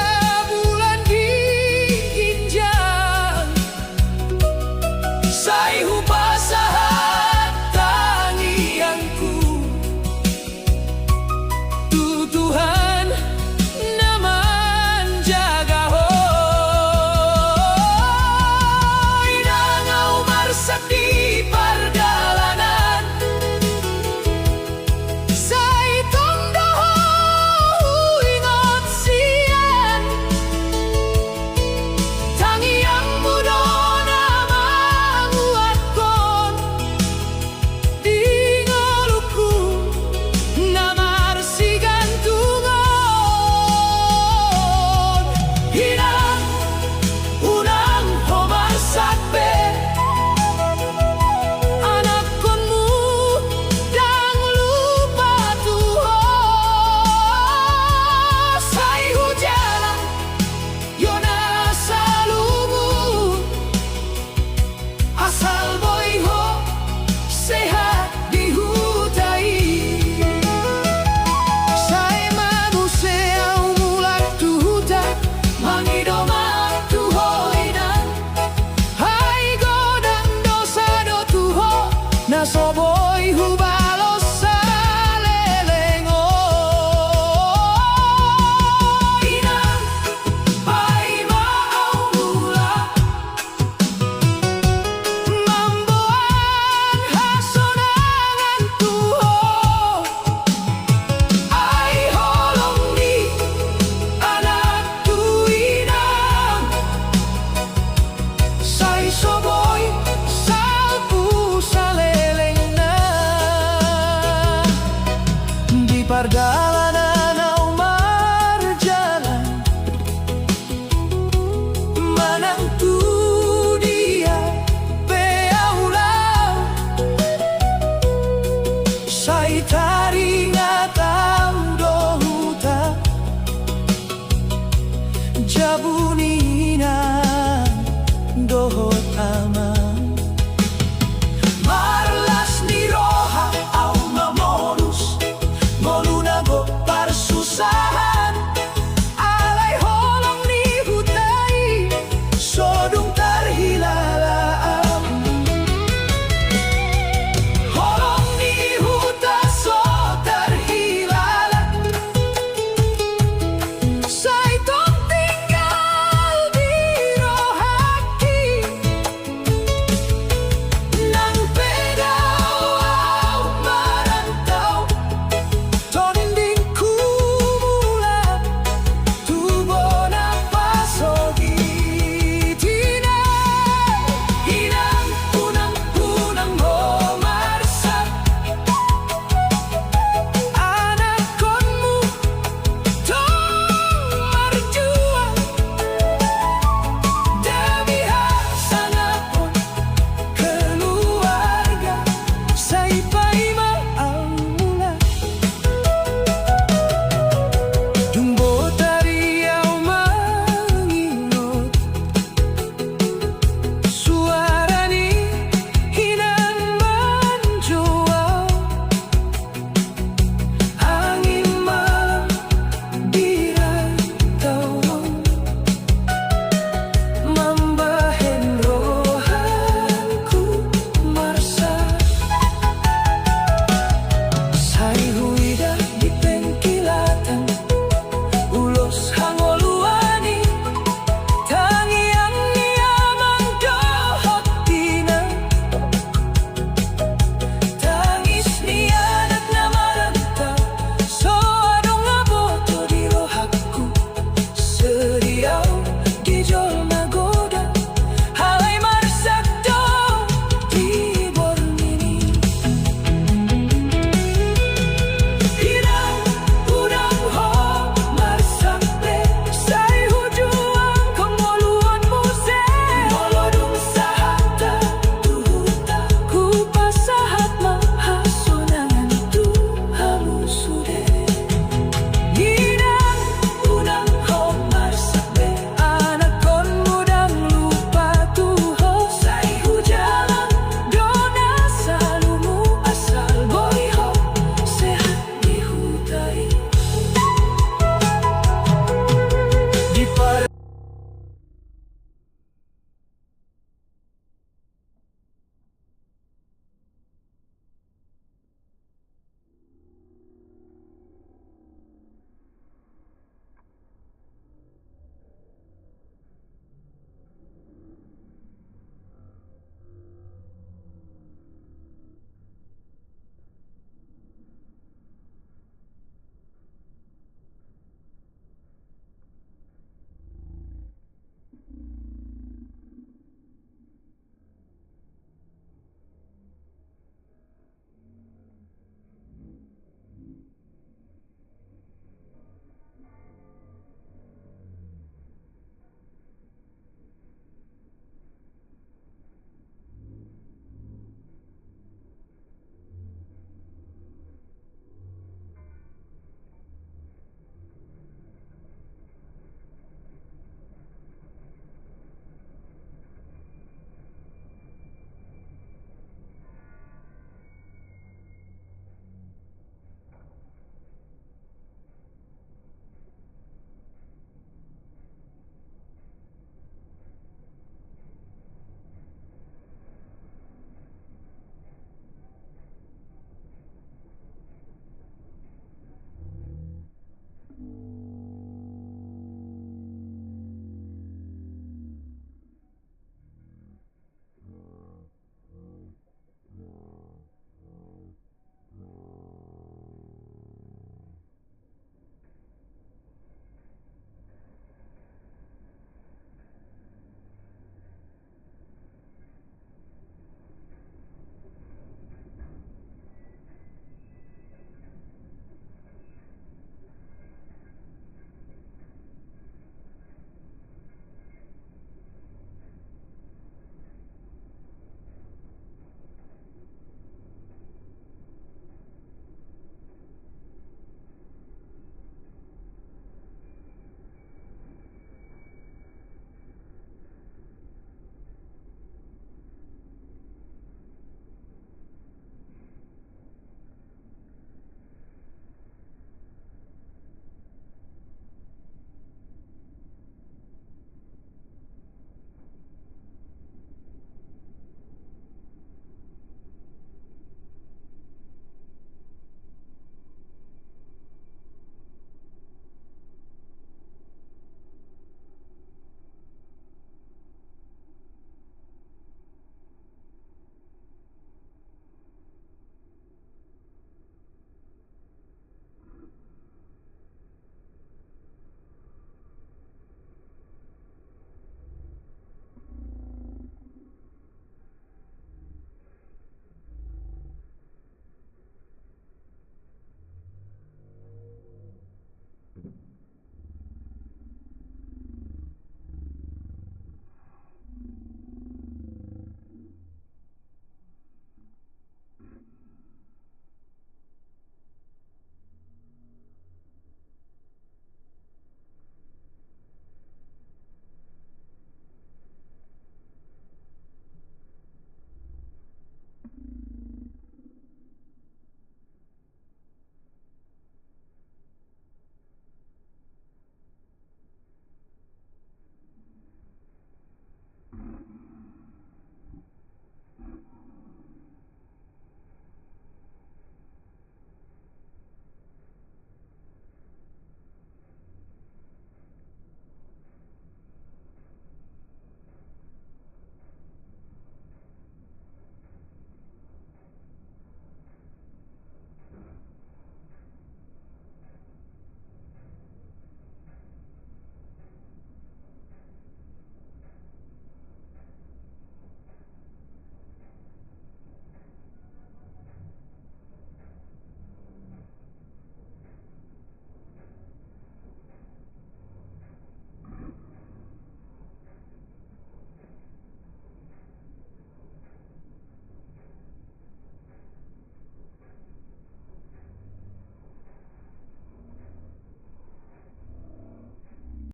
bulan diinjang say hupasahat tangianku Tuhan naman jaga ho inangaw marsak di pardalanan say tungdoho ingot siyan tangiang muda na manguatkon dingoluku na marsigantungon hinang unang homarsakbe anak konmu dang lupa Tuhan say hujalan yona salumu asal boy ho sehat di hutai say manusia mulak tuhuta mangidomak tuhoinan hai godang dosa do tuho na soboy hubalos salelengo inang pai maau mula mamboan hasonangan tuho ay holong di anak tuinang say soboy salpu saleleng na di pardalanan au marjalan manang tu dia peaulau say taringa tau dohuta jabu